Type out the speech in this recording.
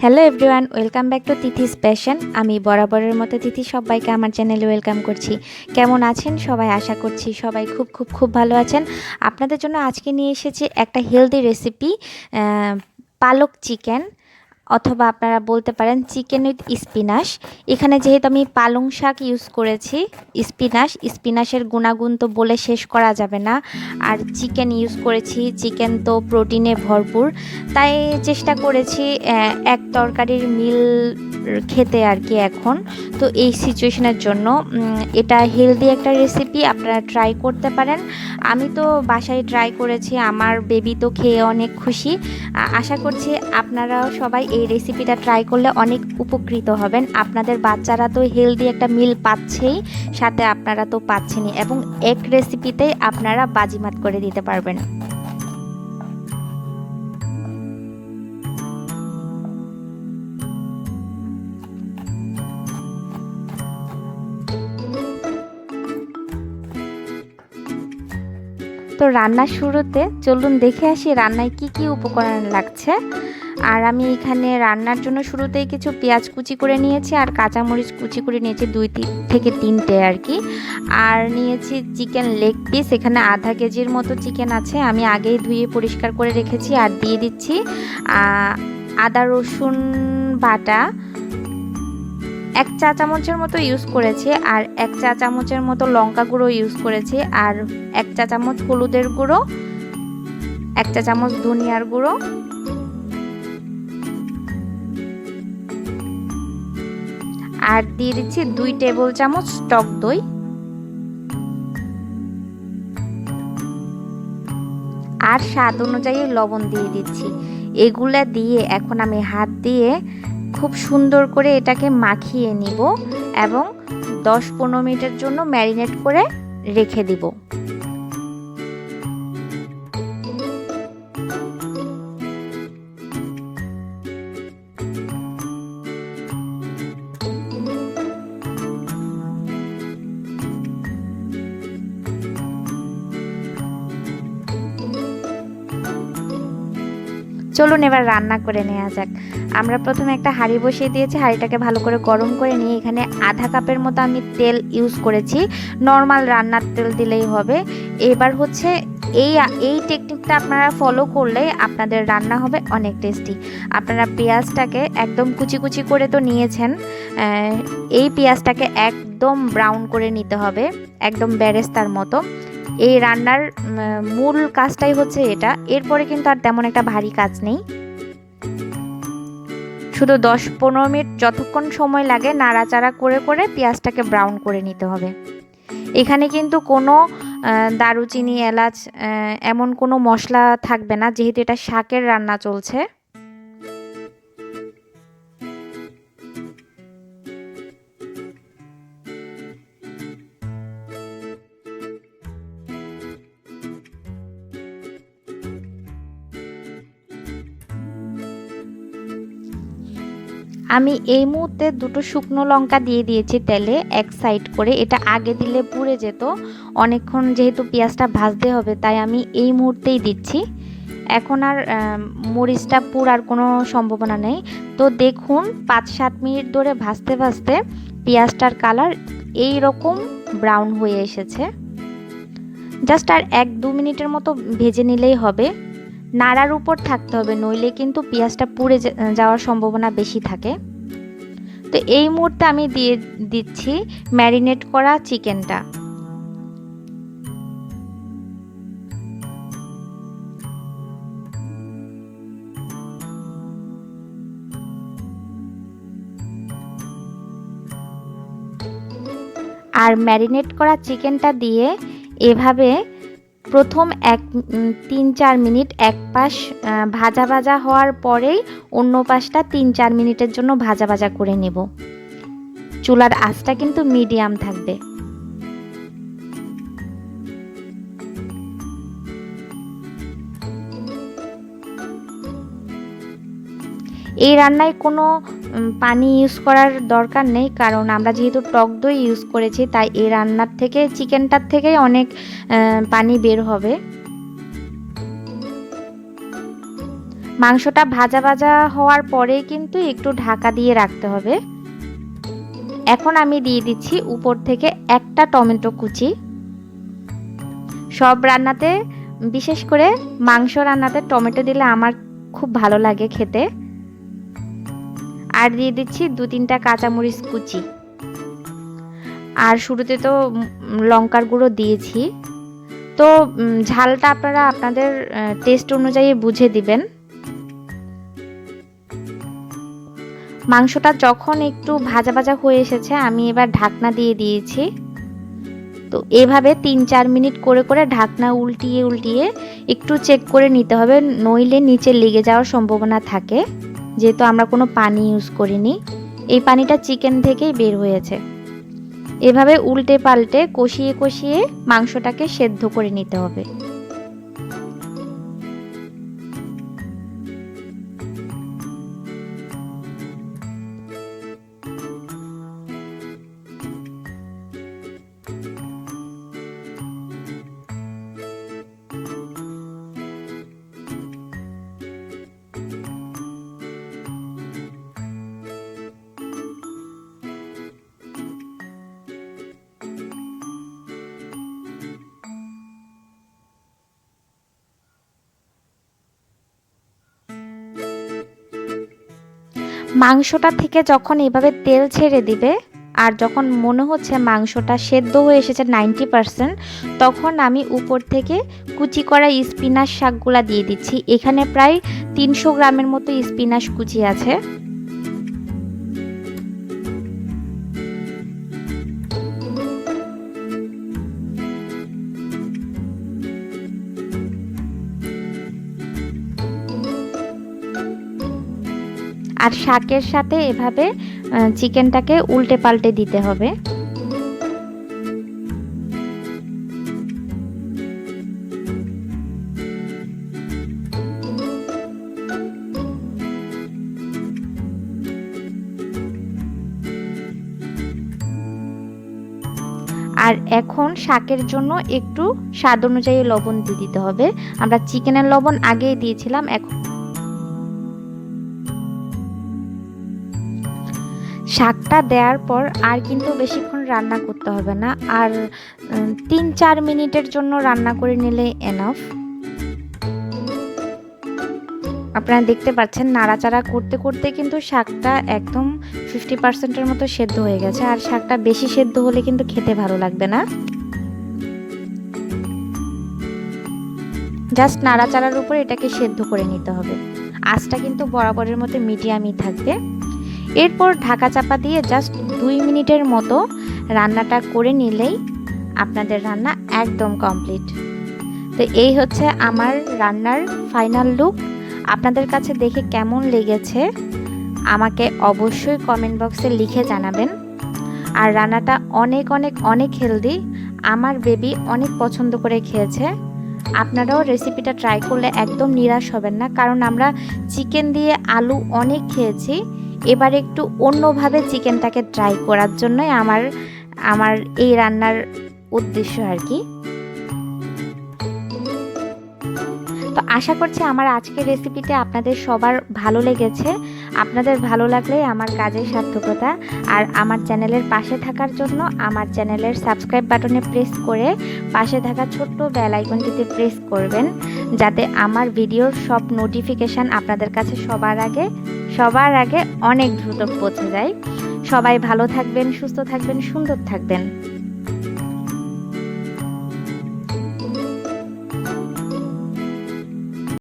Hello everyone, welcome back to তিথিস passion. আমি বরাবরের মতো তিথি সবাইকে আমার চ্যানেলে ওয়েলকাম করছি। কেমন আছেন সবাই? আশা করছি সবাই খুব খুব খুব ভালো আছেন। আপনাদের জন্য আজকে নিয়ে এসেছি একটা হেলদি রেসিপি, পালক চিকেন, অথবা আপনারা বলতে পারেন চিকেন উইথ স্পিনাশ। এখানে যেহেতু আমি পালং শাক ইউজ করেছি, স্পিনাশের গুণাগুণ তো বলে শেষ করা যাবে না। আর চিকেন ইউজ করেছি, চিকেন তো প্রোটিনে ভরপুর, তাই চেষ্টা করেছি এক তরকারির মিল খেতে আর কি। এখন তো এই সিচুয়েশনের জন্য এটা হেলদি একটা রেসিপি, আপনারা ট্রাই করতে পারেন। আমি তো বাসায় ট্রাই করেছি, আমার বেবি তো খেয়ে অনেক খুশি। আশা করছি আপনারাও সবাই এই রেসিপিটা ট্রাই করলে অনেক উপকৃত হবেন। আপনাদের বাচ্চারা তো হেলদি একটা মিল পাচ্ছেই, সাথে আপনারা তো পাচ্ছেনই, এবং এক রেসিপিতেই আপনারা বাজিমাত করে দিতে পারবেন। তো রান্নার শুরুতে চলুন দেখে আসি রান্নায় কি কি উপকরণ লাগছে। আর আমি এখানে রান্নার জন্য শুরুতেই কিছু পেঁয়াজ কুচি করে নিয়েছি, আর কাঁচামরিচ কুচি করে নিয়েছি 2 থেকে 3টে আর কি। আর নিয়েছি চিকেন লেগ পিস, এখানে আধা কেজির মতো চিকেন আছে, আমি আগেই ধুয়ে পরিষ্কার করে রেখেছি। আর দিয়ে দিচ্ছি আদা রসুন বাটা 1 চা চামচের মতো ইউজ করেছি, আর 1 চা চামচের মতো লঙ্কা গুঁড়ো ইউজ করেছি, আর 1 চা চামচ হলুদের গুঁড়ো, 1 চা চামচ ধনিয়ার গুঁড়ো, আর দিয়ে দিচ্ছি 2 টেবিল চামচ টক দই, আর স্বাদ অনুযায়ী লবণ দিয়ে দিচ্ছি। এগুলা দিয়ে এখন আমি হাত দিয়ে খুব সুন্দর করে এটাকে মাখিয়ে নিব এবং 10-15 মিনিটের জন্য ম্যারিনেট করে রেখে দিব। চলুন এবার রান্না করে নেওয়া যাক। আমরা প্রথমে একটা হাঁড়ি বসিয়ে দিয়েছি, হাঁড়িটাকে ভালো করে গরম করে নিয়ে এখানে আধা কাপের মতো আমি তেল ইউজ করেছি। নর্মাল রান্নার তেল দিলেই হবে। এবার হচ্ছে এই টেকনিকটা আপনারা ফলো করলে আপনাদের রান্না হবে অনেক টেস্টি। আপনারা পেঁয়াজটাকে একদম কুচি কুচি করে তো নিয়েছেন, এই পেঁয়াজটাকে একদম ব্রাউন করে নিতে হবে, একদম বেরেস্তার মতো। এই রান্নার মূল কাজটাই হচ্ছে এটা। এরপরে কিন্তু আর তেমন একটা ভারী কাজ নেই, শুধু 10-15 মিনিট যতক্ষণ সময় লাগে নাড়াচাড়া করে করে পেঁয়াজটাকে ব্রাউন করে নিতে হবে। এখানে কিন্তু কোনো দারুচিনি, এলাচ এমন কোনো মশলা থাকবে না, যেহেতু এটা শাকের রান্না চলছে। আমি এই মুহূর্তে 2টো শুকনো লঙ্কা দিয়ে দিয়েছি তেলে এক সাইড করে। এটা আগে দিলে পুড়ে যেত, অনেকক্ষণ যেহেতু পেঁয়াজটা ভাজতে হবে তাই আমি এই মুহূর্তেই দিচ্ছি। এখন আর মরিচটা পুড়ার কোনো সম্ভাবনা নেই। তো দেখুন 5-7 মিনিট ধরে ভাজতে ভাজতে পেঁয়াজটার কালার এই রকম ব্রাউন হয়ে এসেছে। জাস্ট আর 1-2 মিনিটের মতো ভেজে নিলেই হবে। নাড়ার উপর থাকতে হবে, নইলে কিন্তু পেঁয়াজটা পুড়ে যাওয়ার সম্ভাবনা বেশি থাকে। তো এই মুহূর্তে আমি দিয়ে দিচ্ছি ম্যারিনেট করা চিকেনটা। আর ম্যারিনেট করা চিকেনটা দিয়ে এভাবে প্রথম 3-4 মিনিট এক পাশ ভাজা ভাজা হওয়ার পরেই অন্য পাশটা 3-4 মিনিটের জন্য ভাজা ভাজা করে নেব। চুলার আঁচটা কিন্তু মিডিয়াম থাকবে। এই রান্নায় কোনো পানি ইউজ করার দরকার নেই, কারণ আমরা যেহেতু টক দই ইউজ করেছি তাই এই রান্নার থেকে চিকেনটার থেকেই অনেক পানি বের হবে। মাংসটা ভাজা ভাজা হওয়ার পরেই কিন্তু একটু ঢাকা দিয়ে রাখতে হবে। এখন আমি দিয়ে দিচ্ছি উপর থেকে একটা টমেটো কুচি। সব রান্নাতে, বিশেষ করে মাংস রান্নাতে টমেটো দিলে আমার খুব ভালো লাগে খেতে। আর দিয়ে দিচ্ছি 2-3টা কাঁচামরিচ কুচি। আর শুরুতে তো লঙ্কার গুঁড়ো দিয়েছি, তো ঝালটা আপনারা আপনাদের টেস্ট অনুযায়ী বুঝে দিবেন। মাংসটা যখন একটু ভাজা ভাজা হয়ে এসেছে আমি এবার ঢাকনা দিয়ে দিয়েছি। তো এভাবে 3-4 মিনিট করে করে ঢাকনা উল্টিয়ে উল্টিয়ে একটু চেক করে নিতে হবে, নইলে নিচে লেগে যাওয়ার সম্ভাবনা থাকে, যেহেতু আমরা কোনো পানি ইউজ করিনি। এই পানিটা চিকেন থেকেই বের হয়েছে। এভাবে উল্টে পাল্টে কষিয়ে কষিয়ে মাংসটাকে সেদ্ধ করে নিতে হবে। মাংসটা থেকে যখন এভাবে তেল ছেড়ে দিবে আর যখন মনে হচ্ছে মাংসটা সেদ্ধ হয়ে এসেছে 90%, তখন আমি উপর থেকে কুচি করা স্পিনাচ শাকগুলা দিয়ে দিচ্ছি। এখানে প্রায় 300 গ্রামের মতো স্পিনাচ কুচি আছে। আর শাকের সাথে এভাবে চিকেনটাকে উল্টে পাল্টে দিতে হবে। আর এখন শাকের জন্য একটু স্বাদ অনুযায়ী লবণ দিয়ে দিতে হবে। আমরা চিকেনের লবণ আগেই দিয়েছিলাম। এখন শাকটা দেওয়ার পর আর কিন্তু বেশিক্ষণ রান্না করতে হবে না, আর 3-4 মিনিটের জন্য রান্না করে নিলে এনাফ। আপনারা দেখতে পাচ্ছেন নাড়াচাড়া করতে করতে কিন্তু শাকটা একদম 50%-এর মতো সেদ্ধ হয়ে গেছে। আর শাকটা বেশি সেদ্ধ হলে কিন্তু খেতে ভালো লাগবে না। জাস্ট নাড়াচাড়ার উপর এটাকে সেদ্ধ করে নিতে হবে। আঁচটা কিন্তু বরাবরের মতো মিডিয়ামই থাকবে। এরপর ঢাকা চাপা দিয়ে জাস্ট 2 মিনিটের মতো রান্নাটা করে নিলেই আপনাদের রান্না একদম কমপ্লিট। তো এই হচ্ছে আমার রান্নার ফাইনাল লুক। আপনাদের কাছে দেখে কেমন লেগেছে আমাকে অবশ্যই কমেন্ট বক্সে লিখে জানাবেন। আর রান্নাটা অনেক অনেক অনেক হেলদি, আমার বেবি অনেক পছন্দ করে খেয়েছে। আপনারাও রেসিপিটা ট্রাই করলে একদম নিরাশ হবেন না, কারণ আমরা চিকেন দিয়ে আলু অনেক খেয়েছি। এবার একটু অন্যভাবে চিকেনটাকে ট্রাই করার জন্যই আমার এই রান্নার উদ্দেশ্য আর কি। তো আশা করছি আমার আজকের রেসিপিটা আপনাদের সবার ভালো লেগেছে। আপনাদের ভালো লাগলে আমার কাজের সার্থকতা। আর আমার চ্যানেলের পাশে থাকার জন্য আমার চ্যানেলের সাবস্ক্রাইব বাটনে প্রেস করে পাশে থাকা ছোট্ট বেল আইকনটিতে প্রেস করবেন, যাতে আমার ভিডিওর সব নোটিফিকেশান আপনাদের কাছে সবার আগে অনেক দ্রুত পৌঁছে যায়। সবাই ভালো থাকবেন, সুস্থ থাকবেন, সুন্দর থাকবেন।